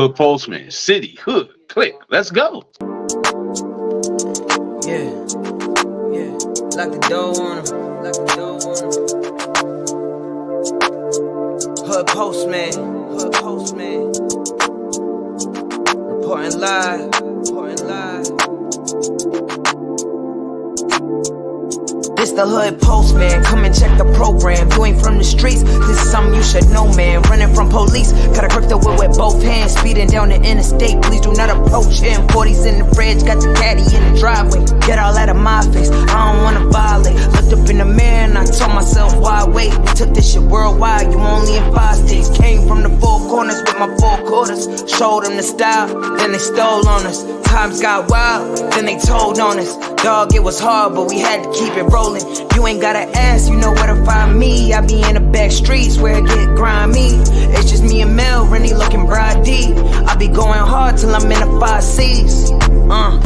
Hood Postman, City, Hood, Click. Let's go. Yeah, yeah. Lock the door on him. Lock the door on him. Hood Postman. Hood Postman. Reporting live. Reporting live. This the Hood Postman, come and check the program. You ain't from the streets, this is something you should know, man. Running from police, gotta grip the wheel with both hands. Speeding down the interstate, please do not approach him. 40s in the fridge, got the caddy in the driveway. Get all out of my face, I don't wanna violate. Looked up in the mirror and I told myself, why wait? We took this shit worldwide, you only in 5 states. Came from the 4 corners with my 4 quarters. Showed them the style, then they stole on us. Times got wild, then they told on us. Dog, it was hard, but we had to keep it rolling. You ain't gotta ask, you know where to find me. I be in the back streets where it get grimy. It's just me and Mel, Rennie looking bride D. I be going hard till I'm in the 5 C's. Know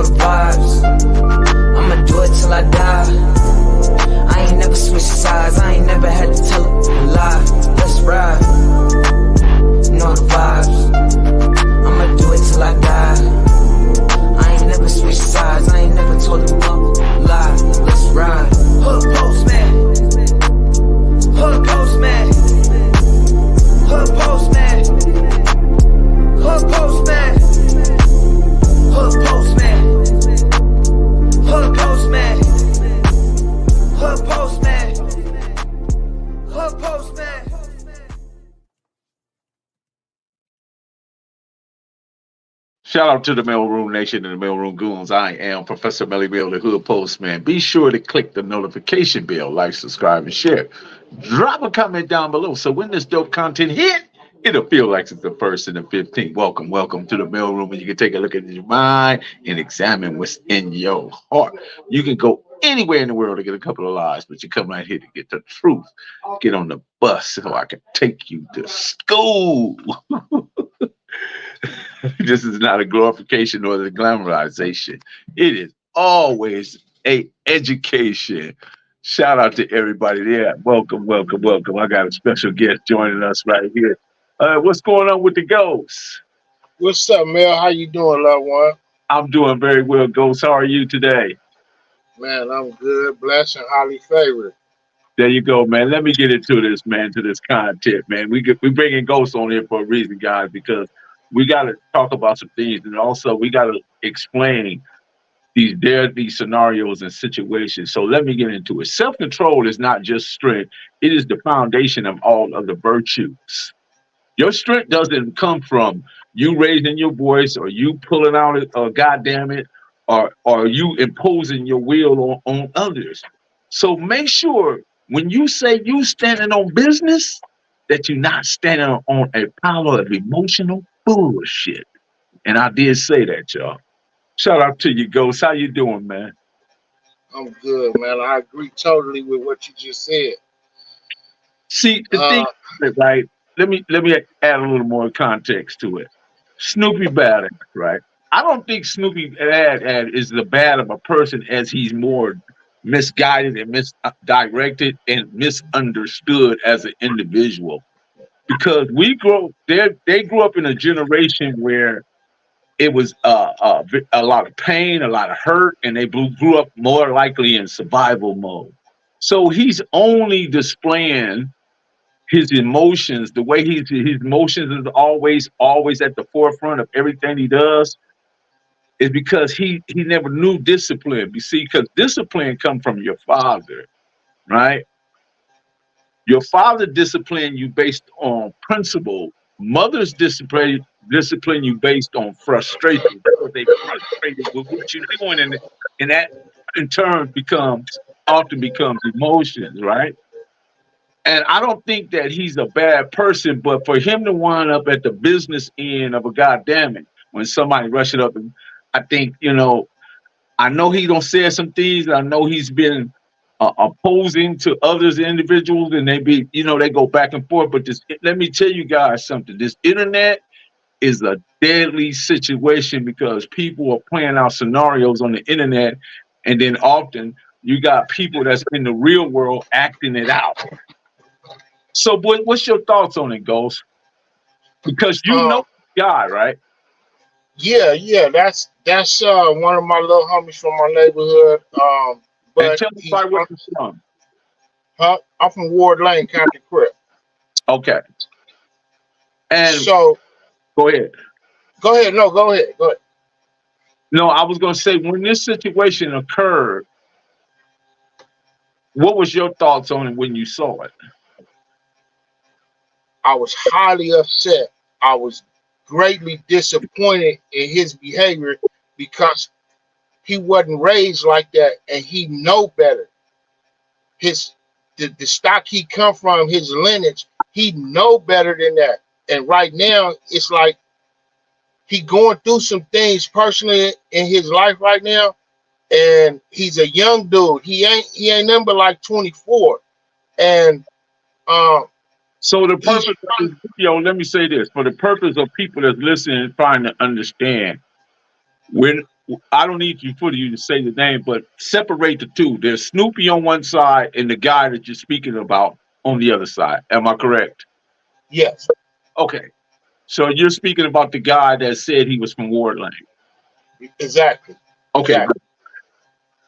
the vibes, I'ma do it till I die. I ain't never switched sides, I ain't never had to tell a lie. Let's ride. Know the vibes, I'ma do it till I die. I ain't never switched sides, I ain't never told them no lie. Let's ride. Hood Postman. Hood Postman. Hood Postman. Hood Postman. Hood Postman. Hood Postman. Hood Postman. Hood Postman. Shout out to the Mailroom Nation and the Mailroom Goons. I am Professor Melly Bell, the Hood Postman. Be sure to click the notification bell, like, subscribe, and share. Drop a comment down below so when this dope content hit, it'll feel like it's the 1st and the 15th. Welcome to the Mailroom, and you can take a look at your mind and examine what's in your heart. You can go anywhere in the world to get a couple of lies, but you come right here to get the truth. Get on the bus so I can take you to school. This is not a glorification or the glamorization. It is always a education. Shout out to everybody there. Welcome. I got a special guest joining us right here. What's going on with the Ghosts? What's up, Mel? How you doing, loved one? I'm doing very well, Ghost. How are you today? Man, I'm good, blessed, and highly favored. There you go, man. Let me get into this, man, to this content, man. We bringing Ghosts on here for a reason, guys, because we got to talk about some things, and also we got to explain these scenarios and situations. So let me get into it. Self-control is not just strength. It is the foundation of all of the virtues. Your strength doesn't come from you raising your voice or you pulling out a goddamn it or you imposing your will on others. So make sure when you say you standing on business that you're not standing on a pile of emotional bullshit. And I did say that, y'all. Shout out to you, Ghost. How you doing, man? I'm good, man. I agree totally with what you just said. See, the thing is, right? Let me add a little more context to it. Snoopy bad, right? I don't think Snoopy bad is the bad of a person as he's more misguided and misdirected and misunderstood as an individual. Because they grew up in a generation where it was a lot of pain, a lot of hurt, and they grew up more likely in survival mode. So he's only displaying his emotions, the way his emotions is always at the forefront of everything he does, is because he never knew discipline. You see, because discipline comes from your father, right? Your father disciplined you based on principle. Mothers discipline you based on frustration because they frustrated with what you're doing, and that in turn often becomes emotions, right? And I don't think that he's a bad person, but for him to wind up at the business end of a goddamn it, when somebody rushes up, and I think, I know he don't say some things. I know he's been opposing to others, individuals, and they go back and forth. But let me tell you guys something. This internet is a deadly situation because people are playing out scenarios on the internet, and then often you got people that's in the real world acting it out. So, what's your thoughts on it, Ghost? Because you Um, know the guy, right? yeah, that's one of my little homies from my neighborhood. And But tell me he's about where you're from. I'm from Ward Lane, County Crip. Okay. And So go ahead. go ahead, no, go ahead, go ahead. No, I was going to say when this situation occurred, what was your thoughts on it when you saw it? I was highly upset. I was greatly disappointed in his behavior because he wasn't raised like that, and he know better. His the stock he come from, his lineage, he know better than that. And right now, it's like he going through some things personally in his life right now, and he's a young dude. He ain't number like 24, and um, So the he's purpose of this video, let me say this, for the purpose of people that's listening and trying to understand, when I don't need you for you to say the name, but separate the two. There's Snoopy on one side and the guy that you're speaking about on the other side. Am I correct? yes, Okay. So you're speaking about the guy that said he was from Ward Lane. exactly, Okay. exactly.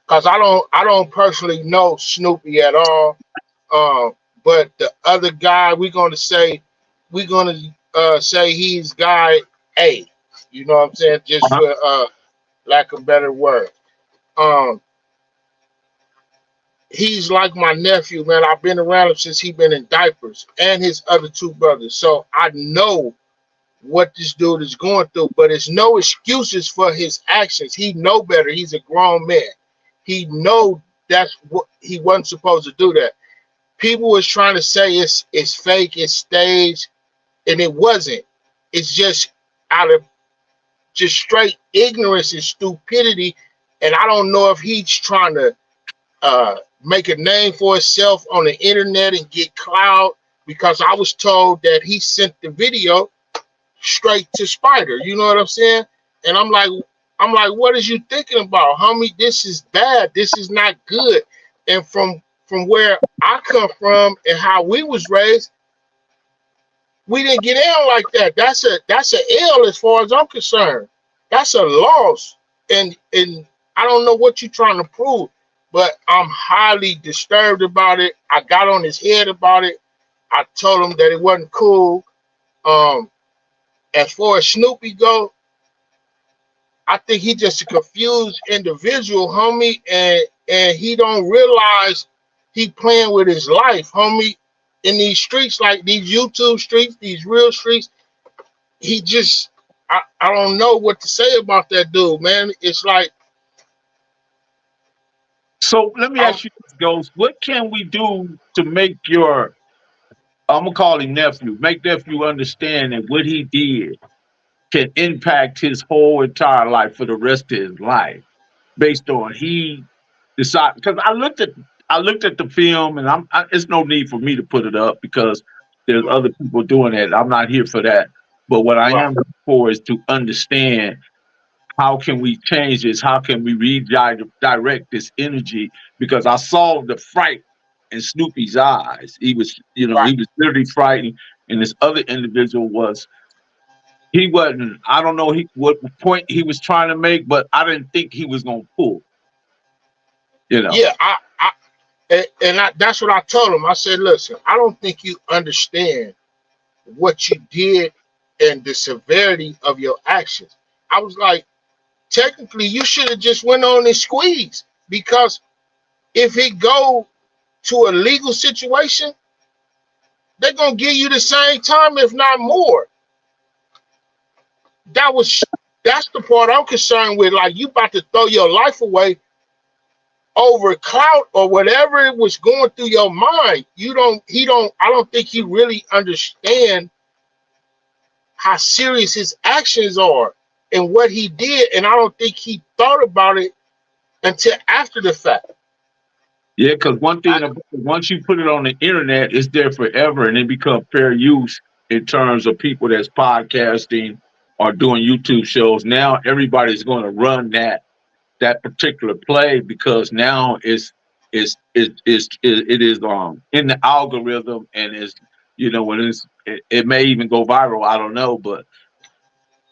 Because I don't personally know Snoopy at all. But the other guy, we're gonna say he's guy A. You know what I'm saying? Just Uh-huh. for lack of better word. Um, he's like my nephew, man. I've been around him since he been in diapers, and his other two brothers. So I know what this dude is going through, but it's no excuses for his actions. He know better. He's a grown man. He know that's what he wasn't supposed to do that. People was trying to say it's fake, it's staged, and it wasn't. It's just out of just straight ignorance and stupidity. And I don't know if he's trying to make a name for himself on the internet and get clout, because I was told that he sent the video straight to Spider. You know what I'm saying? And I'm like, what is you thinking about, homie? This is bad. This is not good. And from where I come from and how we was raised, we didn't get down like that. That's a L as far as I'm concerned. That's a loss. And I don't know what you're trying to prove, but I'm highly disturbed about it. I got on his head about it. I told him that it wasn't cool. Um, as far as Snoopy go, I think he just a confused individual, homie, and he don't realize he playing with his life, homie. In these streets, like these YouTube streets, these real streets, he just I don't know what to say about that dude, man. It's like So let me I'm ask you this, Ghost. What can we do to make your, I'm going to call him nephew, make nephew understand that what he did can impact his whole entire life for the rest of his life based on he decide, because I looked at the film and it's no need for me to put it up because there's other people doing it. I'm not here for that. But what I right, am for is to understand how can we change this? How can we redirect this energy? Because I saw the fright in Snoopy's eyes. He was, right. he was literally frightened. And this other individual was, he wasn't, I don't know what point he was trying to make, but I didn't think he was going to pull, you know. Yeah, that's what I told him. I said, listen, I don't think you understand what you did and the severity of your actions. I was like, technically, you should have just went on and squeezed, because if it go to a legal situation, they're gonna give you the same time, if not more. That's the part I'm concerned with. Like, you about to throw your life away over clout or whatever it was going through your mind. I don't think you really understand how serious his actions are and what he did. And I don't think he thought about it until after the fact. Yeah, because one thing about once you put it on the internet, it's there forever, and it becomes fair use in terms of people that's podcasting or doing YouTube shows. Now everybody's going to run that particular play because now it is in the algorithm and is when it's it may even go viral. I don't know, but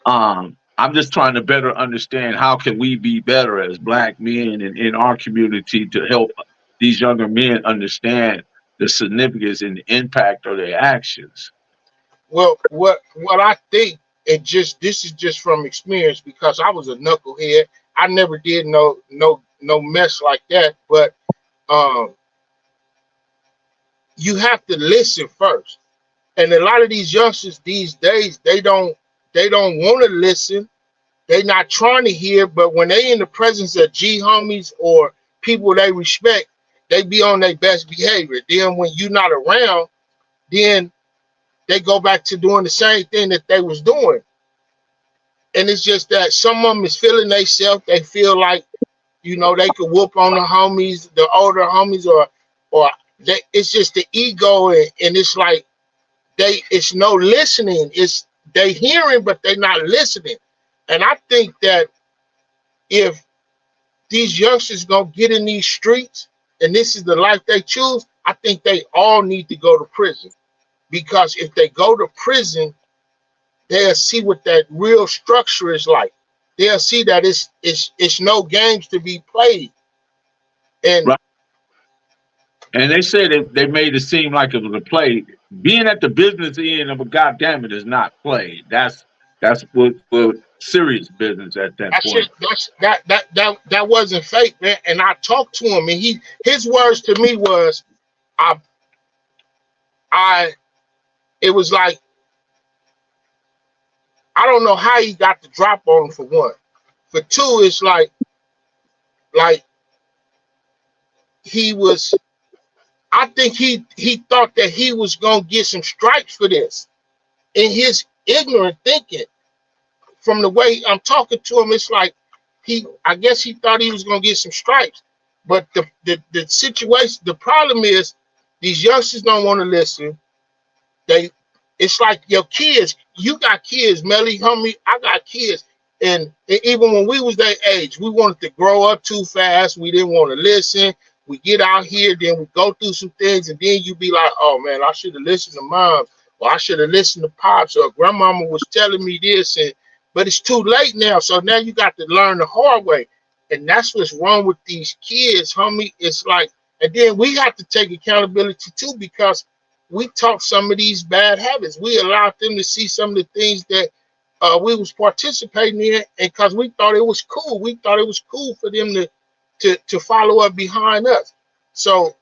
I'm just trying to better understand how can we be better as black men and in our community to help these younger men understand the significance and the impact of their actions. Well, what I think, this is just from experience because I was a knucklehead. I never did no mess like that. But um, you have to listen first. And a lot of these youngsters these days, they don't want to listen. They not trying to hear. But when they in the presence of G homies or people they respect, they be on their best behavior. Then when you're not around, then they go back to doing the same thing that they was doing. And it's just that some of them is feeling themselves. They feel like, they could whoop on the homies, the older homies, or it's just the ego. And it's like, it's no listening. It's they hearing, but they not listening. And I think that if these youngsters gonna get in these streets and this is the life they choose, I think they all need to go to prison. Because if they go to prison, they'll see what that real structure is like. They'll see that it's no games to be played. And right. And they said they made it seem like it was a play. Being at the business end of a goddamn it is not play. That's what serious business at that point. That wasn't fake, man. And I talked to him, and his words to me was, it was like, I don't know how he got the drop on him, for one. For two, it's like he was, I think he thought that he was going to get some stripes for this. In his ignorant thinking, from the way I'm talking to him, it's like I guess he thought he was going to get some stripes. But the situation, the problem is these youngsters don't want to listen. It's like your kids. You got kids, Melly, homie. I got kids, and even when we was that age, we wanted to grow up too fast. We didn't want to listen. We get out here, then we go through some things, and then you be like, "Oh man, I should have listened to mom, or I should have listened to pops, or grandmama was telling me this." But it's too late now. So now you got to learn the hard way, and that's what's wrong with these kids, homie. It's like, and then we have to take accountability too, because we taught some of these bad habits. We allowed them to see some of the things that we was participating in, and because we thought it was cool. We thought it was cool for them to follow up behind us. So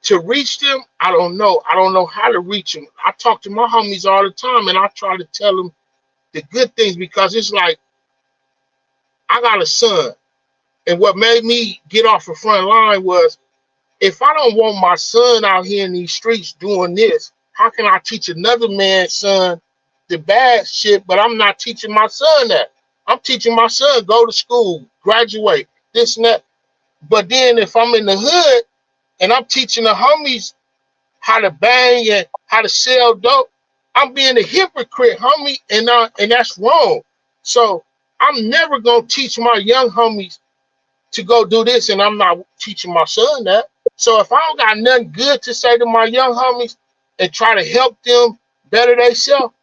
to reach them, I don't know. I don't know how to reach them. I talk to my homies all the time, and I try to tell them the good things, because it's like, I got a son, and what made me get off the front line was, if I don't want my son out here in these streets doing this, how can I teach another man's son the bad shit, but I'm not teaching my son that? I'm teaching my son, go to school, graduate, this and that. But then if I'm in the hood and I'm teaching the homies how to bang and how to sell dope, I'm being a hypocrite, homie, and that's wrong. So I'm never gonna teach my young homies to go do this, and I'm not teaching my son that. So if I don't got nothing good to say to my young homies and try to help them better themselves,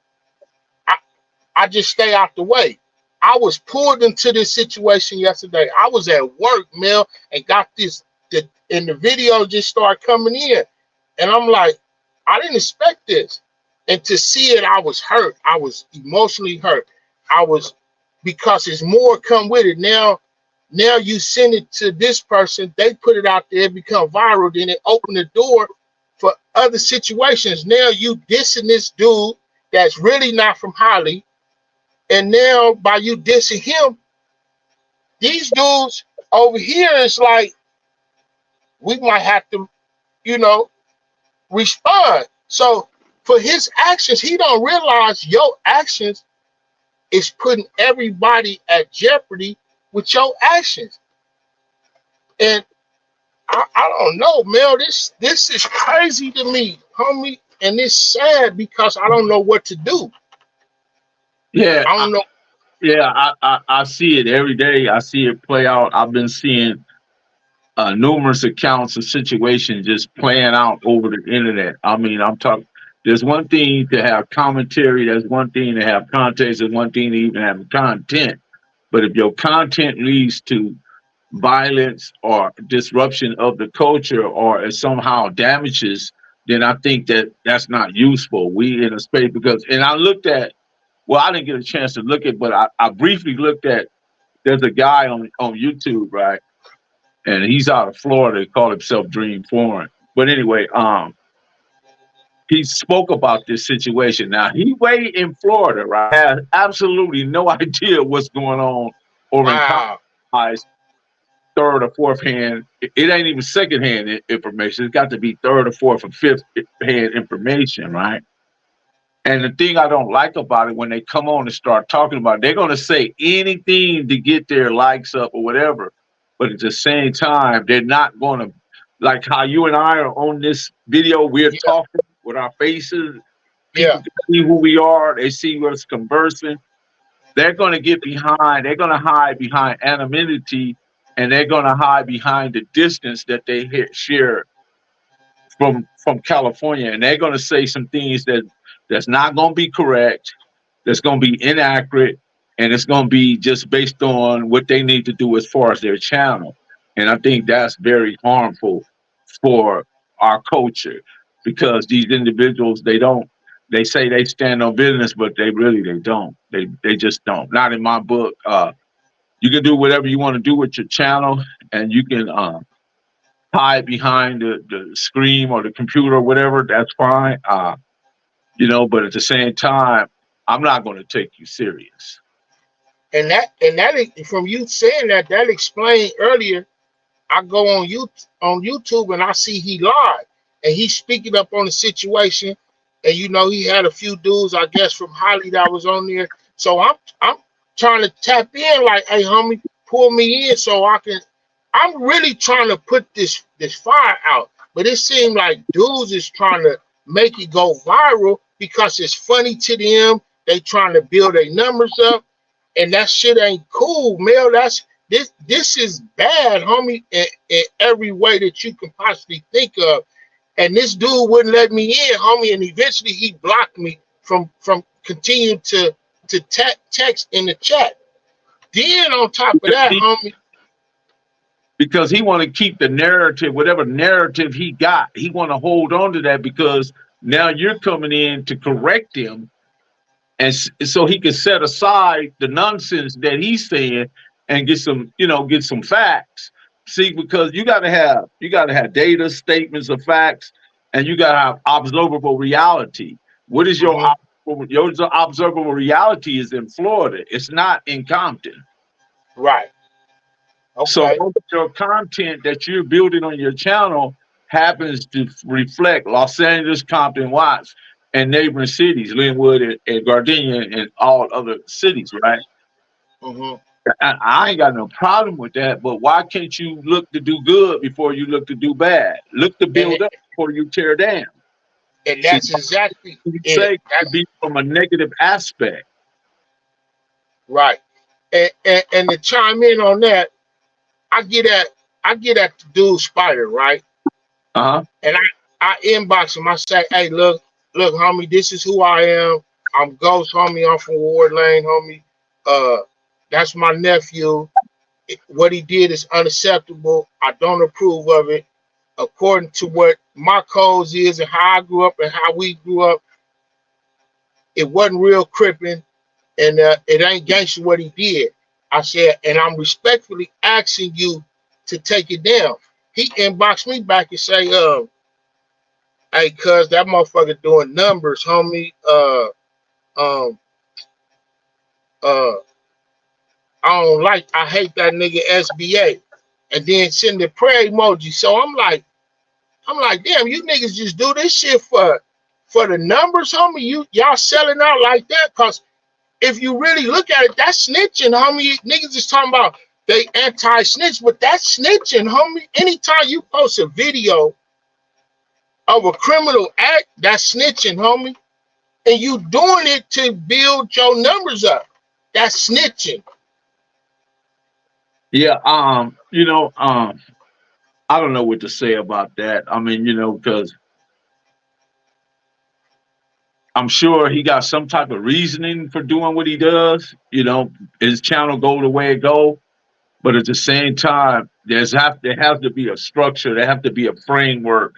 I just stay out the way. I was pulled into this situation yesterday. I was at work, Mel, and got and the video just started coming in. And I'm like, I didn't expect this. And to see it, I was hurt. I was emotionally hurt. Because it's more come with it. Now you send it to this person, they put it out there, it become viral, then it opened the door for other situations. Now you dissing this dude that's really not from Holly, and now by you dissing him, these dudes over here is like, we might have to, respond. So for his actions, he don't realize your actions is putting everybody at jeopardy with your actions. And I don't know, Mel, this is crazy to me, homie, and it's sad because I don't know what to do. Yeah, I don't know. Yeah, I see it every day. I see it play out. I've been seeing numerous accounts of situations just playing out over the internet. I mean, I'm talking. There's one thing to have commentary. There's one thing to have context. There's one thing to even have content. But if your content leads to violence or disruption of the culture, or it somehow damages, then I think that that's not useful. We in a space because, and I looked at. Well, I didn't get a chance to look at, but I briefly looked at. There's a guy on YouTube, right? And he's out of Florida. He called himself Dream Foreign. But anyway, he spoke about this situation. Now he way in Florida, right? Has absolutely no idea what's going on over in Wow. Colorado. Third or fourth hand. It ain't even second hand information. It's got to be third or fourth or fifth hand information, right? And the thing I don't like about it, when they come on and start talking about it, they're going to say anything to get their likes up or whatever. But at the same time, they're not going to, like how you and I are on this video, we're Yeah. talking with our faces. Yeah. People can see who we are. They see us conversing. They're going to get behind, they're going to hide behind anonymity, and they're going to hide behind the distance that they share from California. And they're going to say some things that's not going to be correct, that's going to be inaccurate, and it's going to be just based on what they need to do as far as their channel. And I think that's very harmful for our culture, because these individuals, they say they stand on business, but they don't. They just don't. Not in my book. You can do whatever you want to do with your channel, and you can hide behind the screen or the computer or whatever. That's fine. But at the same time, I'm not going to take you serious. And that from you saying that explained earlier. I go on YouTube and I see he live and he's speaking up on the situation. And he had a few dudes, I guess, from Holly that was on there. So I'm trying to tap in, like, hey, homie, pull me in so I can. I'm really trying to put this fire out, but it seemed like dudes is trying to make it go viral because it's funny to them. They trying to build their numbers up, and that shit ain't cool, Mel. This is bad, homie, in every way that you can possibly think of. And this dude wouldn't let me in, homie, and eventually he blocked me from continuing to text in the chat. Then on top of that, homie, because he want to keep the narrative, whatever narrative he got, he want to hold on to that, because now you're coming in to correct him, and so he can set aside the nonsense that he's saying and get some facts. See, because you gotta have data, statements of facts, and you gotta have observable reality. What is your observable reality? Is in Florida. It's not in Compton. Right. Okay. So your content that you're building on your channel happens to reflect Los Angeles, Compton, Watts, and neighboring cities, Linwood and Gardenia, and all other cities, right? Mm-hmm. I ain't got no problem with that, but why can't you look to do good before you look to do bad? Look to build up before you tear down. And that's exactly it. That be from a negative aspect. Right. And to chime in on that, I get at the dude Spider, right? Uh-huh. And I inbox him. I say, hey, look, homie, this is who I am. I'm Ghost, homie. I'm from Ward Lane, homie. That's my nephew. What he did is unacceptable. I don't approve of it. According to what my codes is and how I grew up and how we grew up, it wasn't real crippin', and it ain't gangster what he did. I said, and I'm respectfully asking you to take it down. He inboxed me back and say, hey, cuz that motherfucker doing numbers, homie. I hate that nigga SBA. And then send the prayer emoji. So I'm like, damn, you niggas just do this shit for the numbers, homie. Y'all selling out like that? Cause if you really look at it, that's snitching, homie. Niggas is talking about they anti-snitch, but that's snitching, homie. Anytime you post a video of a criminal act, that's snitching, homie. And you doing it to build your numbers up. That's snitching. Yeah, I don't know what to say about that. I mean, because I'm sure he got some type of reasoning for doing what he does. His channel go the way it go, but at the same time, there has to be a structure. There have to be a framework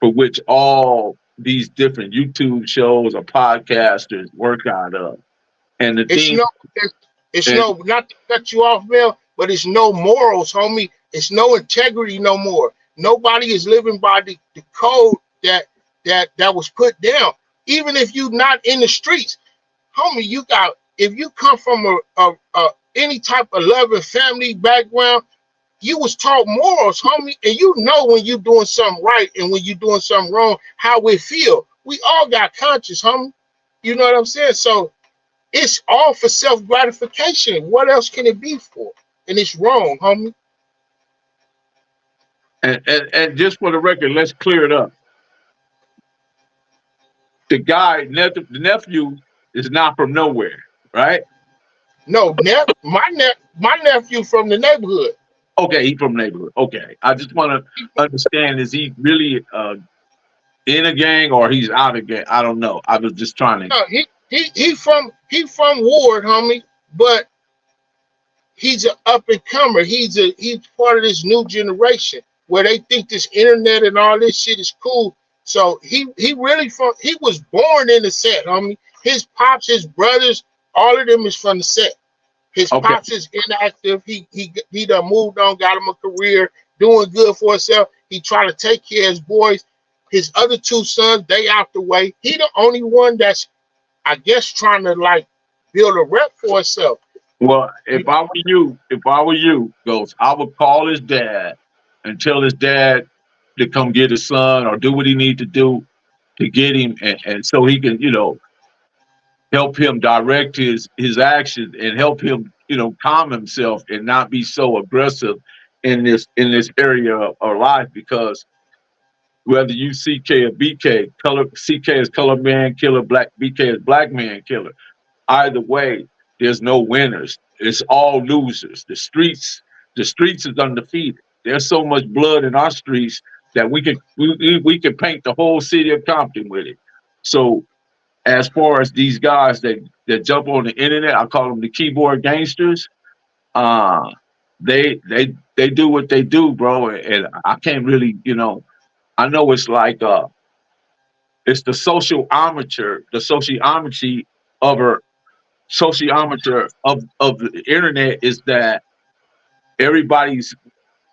for which all these different YouTube shows or podcasters work out of. And the It's thing, no, it's and no, not to cut you off, Mel, but it's no morals, homie. It's no integrity no more. Nobody is living by the code that was put down. Even if you're not in the streets, homie, if you come from a any type of loving family background, you was taught morals, homie, and you know when you doing something right and when you doing something wrong, how we feel. We all got conscience, homie. You know what I'm saying? So it's all for self-gratification. What else can it be for? And it's wrong, homie. and just for the record, let's clear it up. The nephew is not from nowhere, right? No, my nephew from the neighborhood. Okay, he from neighborhood. Okay, I just want to understand: is he really in a gang or he's out of gang? I don't know. I was just trying to. No, he from Ward, homie, but he's an up and comer. He's part of this new generation where they think this internet and all this shit is cool. So he was born in the set, homie. His pops, his brothers, all of them is from the set. His Okay, pops is inactive. He done moved on, got him a career, doing good for himself. He trying to take care of his boys. His other two sons, they out the way. He the only one that's, I guess, trying to like build a rep for himself. well, if I were you, Ghost, I would call his dad and tell his dad to come get his son or do what he need to do to get him, and so he can, help him direct his actions and help him, calm himself and not be so aggressive in this area of life. Because whether you CK or BK, color CK is color man killer, black BK is black man killer. Either way, there's no winners. It's all losers. The streets is undefeated. There's so much blood in our streets that we can paint the whole city of Compton with it. So as far as these guys that jump on the internet, I call them the keyboard gangsters. Uh, they do what they do, bro, and I can't really, I know it's like it's the sociometry of her sociometer of the internet is that everybody's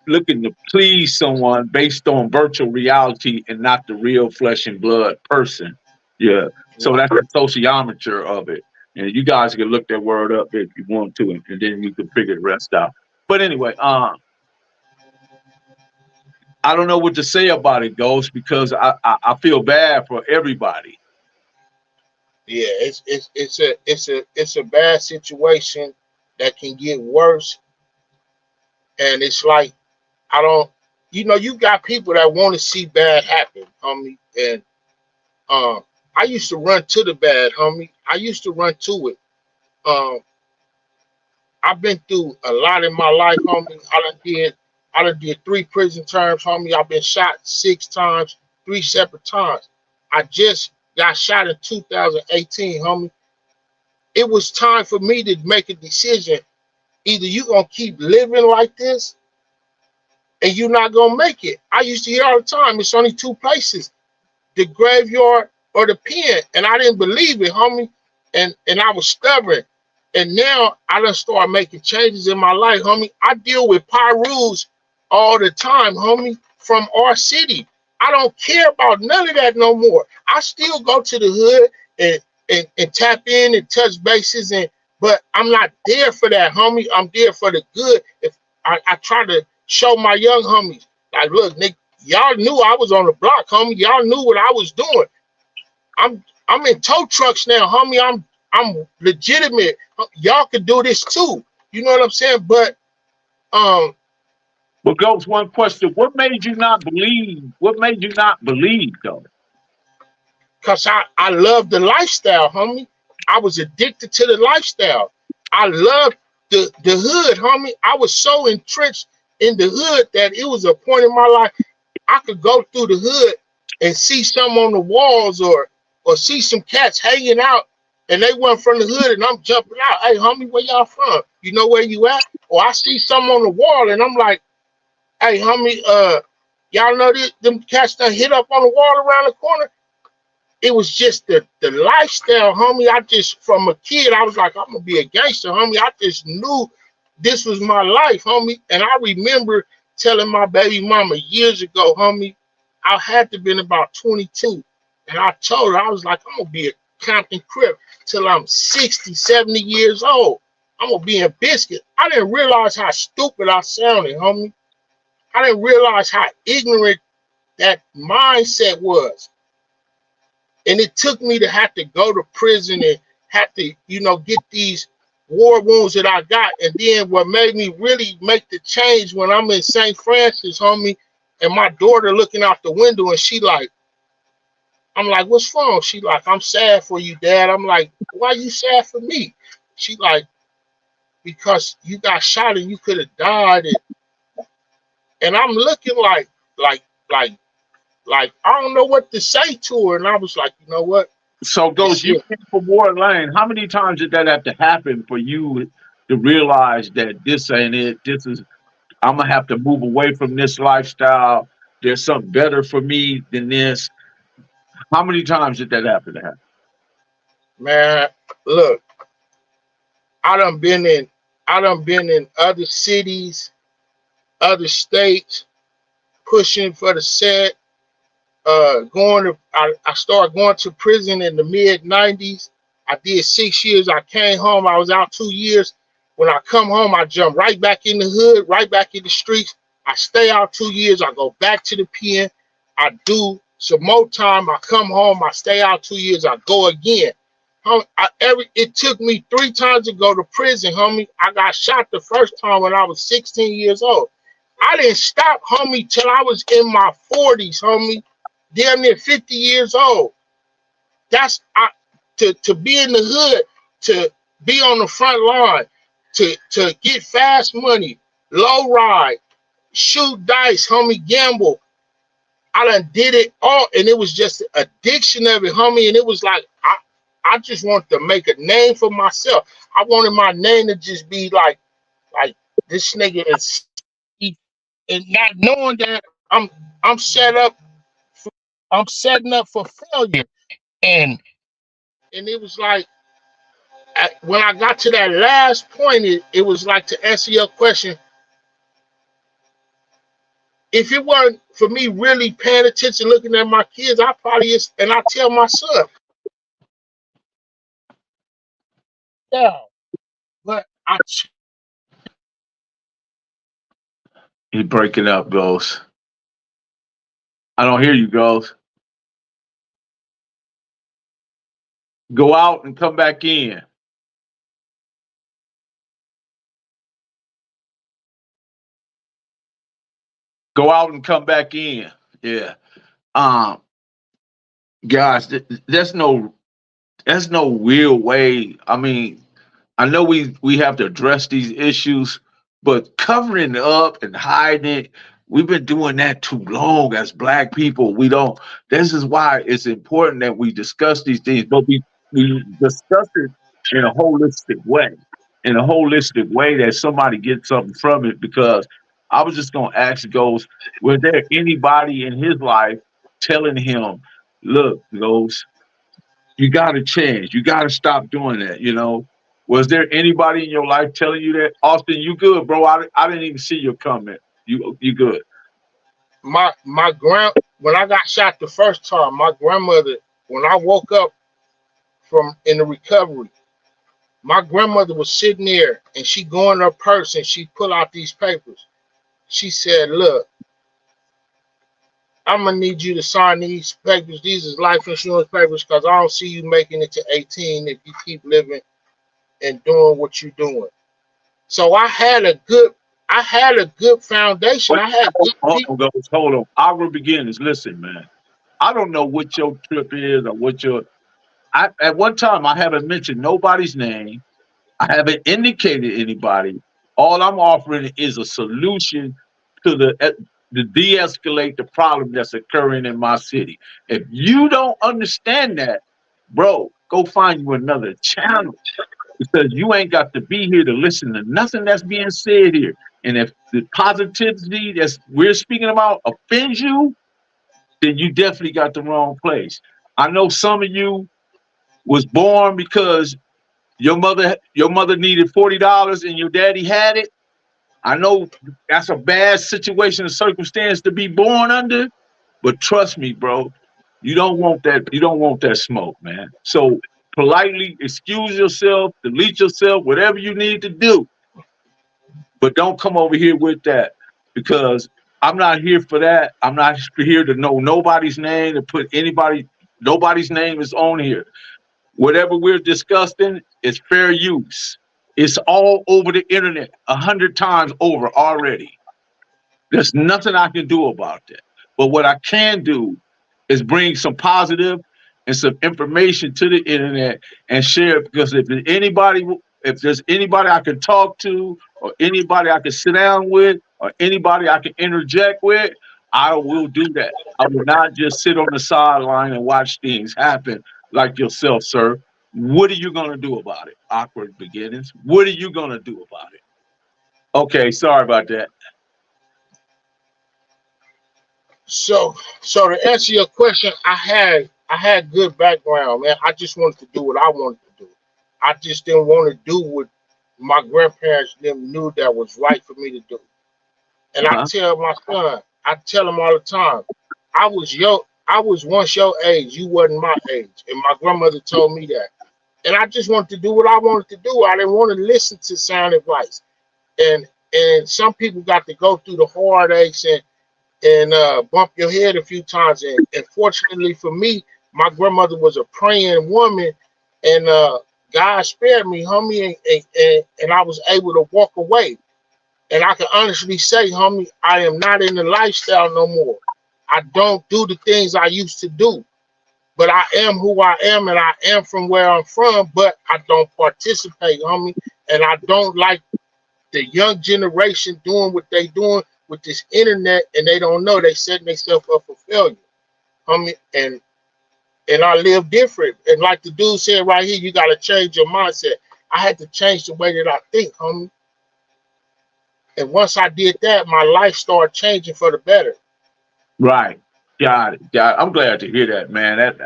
looking to please someone based on virtual reality and not the real flesh and blood person. Yeah. So that's the sociometer of it. And you guys can look that word up if you want to, and then you can figure the rest out. But anyway, I don't know what to say about it, Ghost, because I feel bad for everybody. Yeah, it's a bad situation that can get worse. And it's like, I don't, you got people that want to see bad happen, homie. And I used to run to the bad, homie. I used to run to it. Um, I've been through a lot in my life, homie. I done did 3 prison terms, homie. I've been shot 6 times, 3 separate times. I just got shot in 2018, homie. It was time for me to make a decision. Either you gonna keep living like this and you're not gonna make it. I used to hear all the time, it's only 2 places, the graveyard or the pen. And I didn't believe it, homie. And I was stubborn. And now I done start making changes in my life, homie. I deal with Pyrus all the time, homie, from our city. I don't care about none of that no more. I still go to the hood and tap in and touch bases, but I'm not there for that, homie. I'm there for the good. If I try to show my young homies, like, look, Nick, y'all knew I was on the block, homie. Y'all knew what I was doing. I'm in tow trucks now, homie. I'm legitimate. Y'all could do this too. You know what I'm saying? But But Ghost, one question: what made you not believe? What made you not believe, though? cause I love the lifestyle, homie. I was addicted to the lifestyle. I loved the hood, homie. I was so entrenched in the hood that it was a point in my life I could go through the hood and see some on the walls or see some cats hanging out and they went from the hood and I'm jumping out. Hey, homie, where y'all from? You know where you at? Or I see some on the wall and I'm like, hey, homie, y'all know this, them cats that hit up on the wall around the corner? It was just the lifestyle, homie. I just, from a kid, I was like, I'm going to be a gangster, homie. I just knew this was my life, homie. And I remember telling my baby mama years ago, homie, I had to been about 22. And I told her, I was like, I'm going to be a Compton Crip till I'm 60, 70 years old. I'm going to be in Biscuit. I didn't realize how stupid I sounded, homie. I didn't realize how ignorant that mindset was. And it took me to have to go to prison and have to, you know, get these war wounds that I got. And then what made me really make the change when I'm in St. Francis, homie, and my daughter looking out the window and she like, I'm like, what's wrong? She like, I'm sad for you, Dad. I'm like, why you sad for me? She like, because you got shot and you could have died. And I'm looking like, I don't know what to say to her. And I was like, you know what? So, Ghost, you came from Ward Lane. How many times did that have to happen for you to realize that this ain't it? This is, I'm going to have to move away from this lifestyle. There's something better for me than this. How many times did that happen to happen? Man, look, I done been in other cities, other states, pushing for the set. I started going to prison in the mid-90s. I did 6 years. I came home. I was out 2 years. When I come home, I jump right back in the hood, right back in the streets. I stay out 2 years. I go back to the pen. I do some more time. I come home. I stay out 2 years. I go again. It took me 3 times to go to prison, homie. I got shot the first time when I was 16 years old. I didn't stop, homie, till I was in my 40s, homie. Damn near 50 years old. That's to be in the hood, to be on the front line, to get fast money, low ride, shoot dice, homie, gamble. I done did it all, and it was just an addiction of it, homie. And it was like I just wanted to make a name for myself. I wanted my name to just be like this nigga is, and not knowing that I'm set up. I'm setting up for failure. And it was like, when I got to that last point, it was like, to answer your question, if it weren't for me really paying attention, looking at my kids, I probably, and I tell my son, yeah, but You breaking up, Ghost. I don't hear you, Ghost. Go out and come back in. Go out and come back in. Yeah. Um, guys, there's no real way. I mean, I know we have to address these issues, but covering up and hiding it, we've been doing that too long as Black people. We don't. This is why it's important that we discuss these things, but we discuss it in a holistic way, that somebody gets something from it. Because I was just gonna ask Ghost, was there anybody in his life telling him, "Look, Ghost, you got to change. You got to stop doing that." Was there anybody in your life telling you that? Austin, you good, bro? I didn't even see your comment. You good? when I got shot the first time, my grandmother, when I woke up from in the recovery, my grandmother was sitting there and she go in her purse and she pull out these papers. She said, look, I'm gonna need you to sign these papers. These is life insurance papers, because I don't see you making it to 18 if you keep living and doing what you're doing. So I had a good foundation. I had good people. Hold on. Our beginners, listen, man. I don't know what your trip is or what at one time I haven't mentioned nobody's name. I haven't indicated anybody. All I'm offering is a solution to de-escalate the problem that's occurring in my city. If you don't understand that, bro, go find you another channel because you ain't got to be here to listen to nothing that's being said here. And if the positivity that we're speaking about offends you, then you definitely got the wrong place. I know some of you was born because your mother needed $40 and your daddy had it. I know that's a bad situation and circumstance to be born under, but trust me, bro, you don't want that. You don't want that smoke, man. So politely excuse yourself, delete yourself, whatever you need to do, but don't come over here with that because I'm not here for that. I'm not here to know nobody's name, to put nobody's name is on here. Whatever we're discussing is fair use. It's all over the internet 100 times over already. There's nothing I can do about that. But what I can do is bring some positive and some information to the internet and share it because if there's anybody I can talk to or anybody I can sit down with or anybody I can interject with, I will do that. I will not just sit on the sideline and watch things happen like yourself, sir. What are you going to do about it? Awkward beginnings. What are you going to do about it? Okay, sorry about that. So to answer your question, I had good background, man. I just wanted to do what I wanted to do. I just didn't want to do what my grandparents them knew that was right for me to do. And I tell my son, I tell him all the time, I was once your age, you wasn't my age. And my grandmother told me that. And I just wanted to do what I wanted to do. I didn't want to listen to sound advice. And some people got to go through the heartaches and bump your head a few times. And fortunately for me, my grandmother was a praying woman, and God spared me, homie, and I was able to walk away. And I can honestly say, homie, I am not in the lifestyle no more. I don't do the things I used to do. But I am who I am, and I am from where I'm from, but I don't participate, homie. And I don't like the young generation doing what they doing with this internet, and they don't know they setting themselves up for failure, homie. And I live different. And like the dude said right here, you got to change your mindset. I had to change the way that I think, homie. And once I did that, my life started changing for the better. Right. Got it. I'm glad to hear that, man.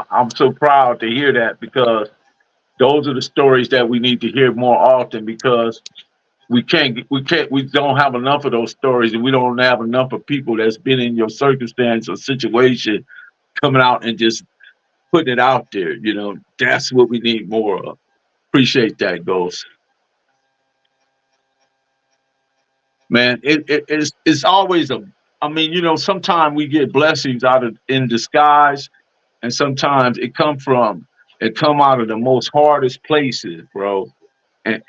I'm so proud to hear that because those are the stories that we need to hear more often because we don't have enough of those stories and we don't have enough of people that's been in your circumstance or situation coming out and just putting it out there. You know, that's what we need more of. Appreciate that, Ghost. Man, it's always sometimes we get blessings out of in disguise, and sometimes it come out of the most hardest places, bro. And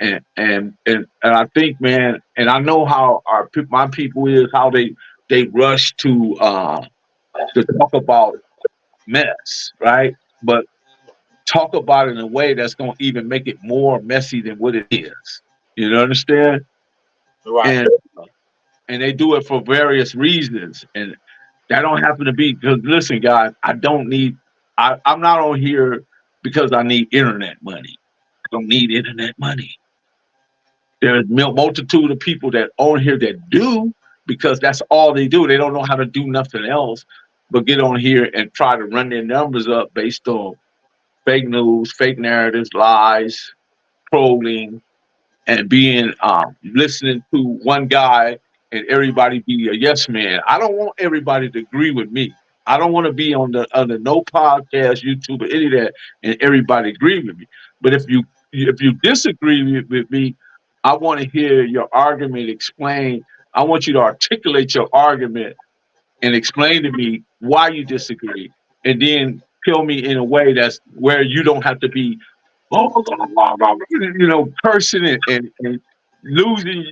I think, man, and I know how my people is how they rush to talk about mess, right? But talk about it in a way that's gonna even make it more messy than what it is. You understand? Right. And they do it for various reasons. And that don't happen to be because listen, guys, I'm not on here because I need internet money. I don't need internet money. There's a multitude of people that on here that do because that's all they do. They don't know how to do nothing else but get on here and try to run their numbers up based on fake news, fake narratives, lies, trolling, and being listening to one guy and everybody be a yes man. I don't want everybody to agree with me. I don't want to be on the under no podcast, YouTube, or any of that, and everybody agree with me. But if you disagree with me, I want to hear your argument explained. I want you to articulate your argument and explain to me why you disagree, and then tell me in a way that's where you don't have to be cursing and losing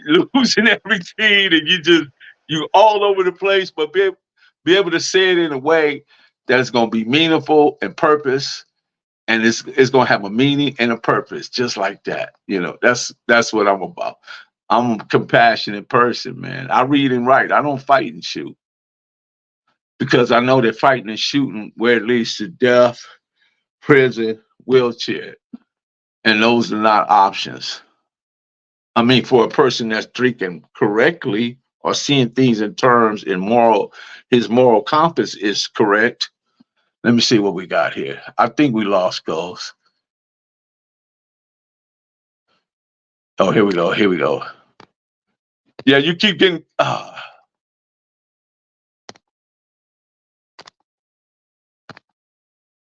everything, and you all over the place, but be able to say it in a way that's going to be meaningful and purpose, and it's going to have a meaning and a purpose, just like that. That's what I'm about. I'm a compassionate person, man. I read and write. I don't fight and shoot because I know that fighting and shooting where it leads to death, prison, wheelchair, and those are not options. I mean, for a person that's drinking correctly or seeing things in terms in moral, his moral compass is correct. Let me see what we got here. I think we lost Ghost. Oh, here we go. Here we go. Yeah, you keep getting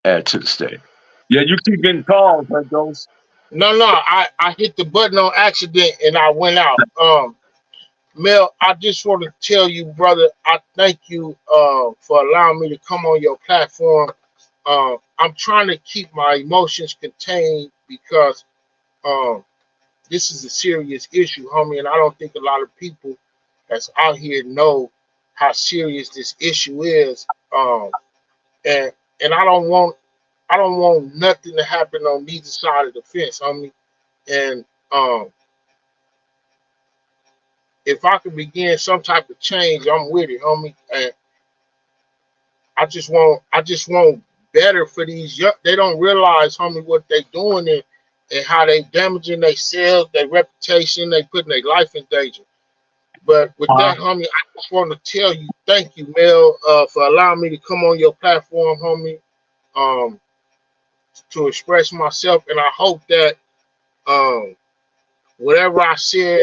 add to the state. Yeah, you keep getting calls, huh, Ghost? No, I hit the button on accident and I went out. Mel, I just want to tell you, brother, I thank you for allowing me to come on your platform. I'm trying to keep my emotions contained because um, this is a serious issue, homie, and I don't think a lot of people that's out here know how serious this issue is. And I don't want nothing to happen on neither side of the fence, homie. And if I can begin some type of change, I'm with it, homie. And I just want better for these young. They don't realize, homie, what they doing and how they damaging themselves, their reputation, they putting their life in danger. But with that, homie, I just want to tell you, thank you, Mel, for allowing me to come on your platform, homie, um, to express myself. And I hope that um, whatever I said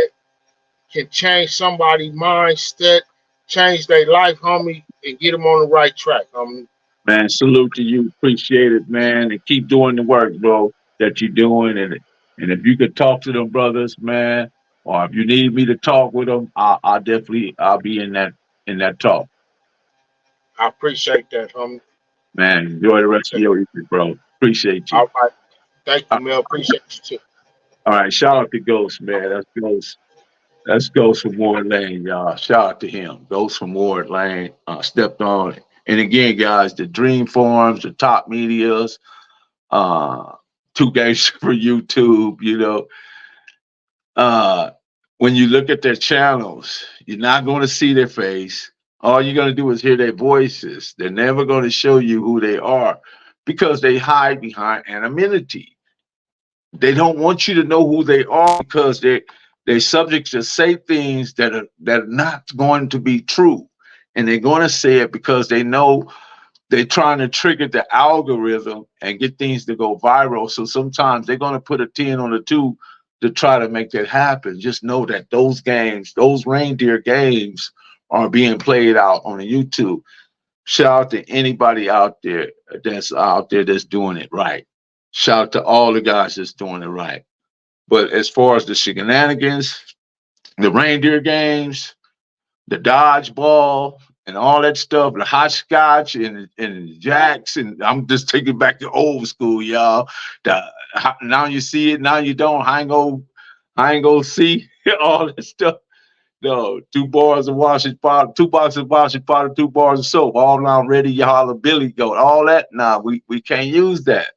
can change somebody's mindset, change their life, homie, and get them on the right track, homie. Man, salute to you. Appreciate it, man. And keep doing the work, bro, that you're doing. And if you could talk to them brothers, man, or if you need me to talk with them, I'll definitely I'll be in that talk. I appreciate that, homie. Man, enjoy the rest of your evening, bro. Appreciate you. All right. Thank Uh, you, Mel. Appreciate you too. All right, shout out to Ghost, man. That's Ghost. That's Ghost from Ward Lane, y'all. Shout out to him. Ghost from Ward Lane stepped on it. And again, guys, the Dream Forums, the top medias, uh, two games for YouTube, uh, when you look at their channels, you're not going to see their face. All you're going to do is hear their voices. They're never going to show you who they are because they hide behind anonymity. They don't want you to know who they are because they're subject to say things that are not going to be true. And they're going to say it because they know they're trying to trigger the algorithm and get things to go viral. So sometimes they're going to put a 10 on the 2 to try to make that happen. Just know that those games, those reindeer games, are being played out on the YouTube. Shout out to anybody out there that's doing it right. Shout out to all the guys that's doing it right. But as far as the shenanigans, the reindeer games, the dodgeball, and all that stuff, the hopscotch and jacks, and I'm just taking back to old school, y'all. The, now you see it, now you don't. I ain't gonna see all that stuff. No, 2 bars of washing powder, 2 boxes of washing powder, 2 bars of soap, all now ready, y'all, a billy goat, all that. Nah, we can't use that.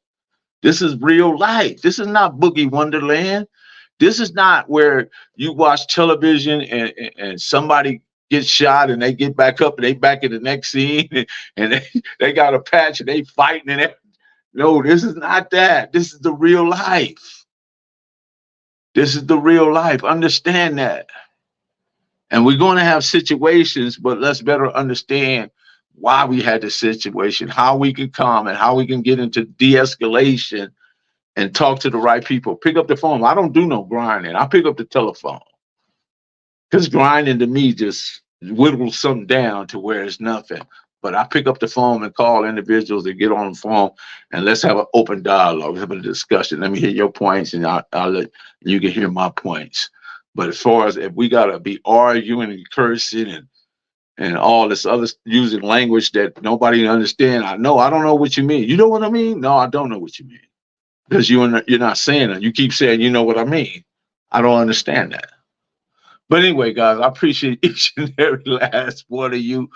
This is real life. This is not Boogie Wonderland. This is not where you watch television and somebody gets shot and they get back up and they back in the next scene and they got a patch and they fighting and everything. No, this is not that. This is the real life. This is the real life. Understand that. And we're going to have situations, but let's better understand why we had the situation, how we can calm and how we can get into de-escalation and talk to the right people. Pick up the phone. I don't do no grinding. I pick up the telephone because grinding to me just whittles something down to where it's nothing. But I pick up the phone and call individuals and get on the phone and let's have an open dialogue, have a discussion. Let me hear your points and I'll let you can hear my points. But as far as if we gotta be arguing and cursing and all this other using language that nobody understand, I don't know what you mean. You know what I mean? No, I don't know what you mean because you're not saying it. You keep saying you know what I mean. I don't understand that. But anyway, guys, I appreciate each and every last one of you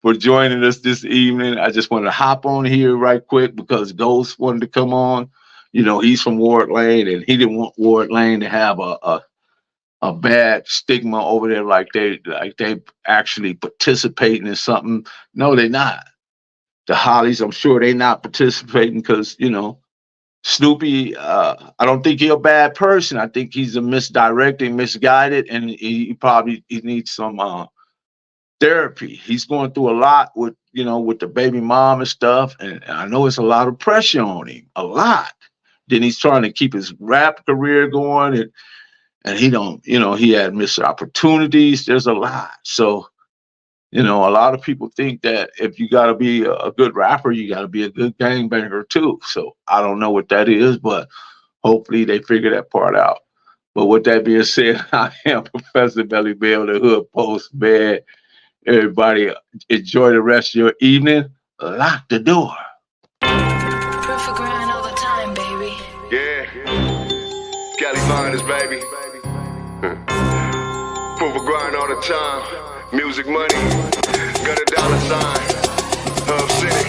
for joining us this evening. I just want to hop on here right quick because Ghost wanted to come on. He's from Ward Lane and he didn't want Ward Lane to have a bad stigma over there, like they actually participating in something. No, they're not. The Hollies, I'm sure they're not participating because Snoopy. I don't think he's a bad person. I think he's a misdirected, misguided, and he needs some therapy. He's going through a lot with with the baby mom and stuff, and I know it's a lot of pressure on him, a lot. Then he's trying to keep his rap career going, and he don't, he had missed opportunities. There's a lot. So, a lot of people think that if you got to be a good rapper, you got to be a good gangbanger too. So I don't know what that is, but hopefully they figure that part out. But with that being said, I am Professor Belly Bell, the Hood Postman. Everybody enjoy the rest of your evening. Lock the door. Perfect grind all the time, baby. Yeah. Cali finest, baby. Proof of grind all the time. Music money. Got a dollar sign. Hub City.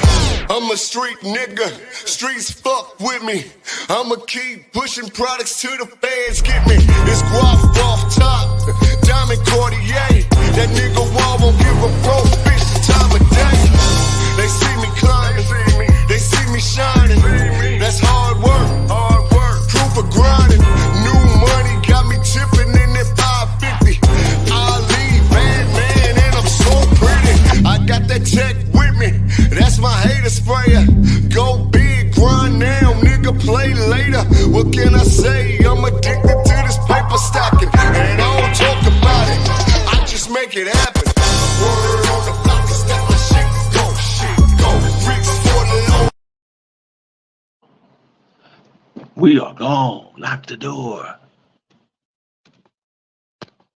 I'm a street nigga. Streets fuck with me. I'ma keep pushing products till the fans get me. It's guap off top. Diamond Cartier. That nigga wall won't give a broke bitch the time of day. They see me climbing. They see me shining. That's hard work. Proof of grinding. New money got me tipping in that 550. I leave bad man and I'm so pretty. I got that tech with me. That's my hater sprayer. Go big, grind now, nigga, play later. What can I say? I'm addicted to this paper stacking. And I don't talk about it, I just make it happen. Word on the block is that my shit go. Bricks for the low. We are gone. Lock the door.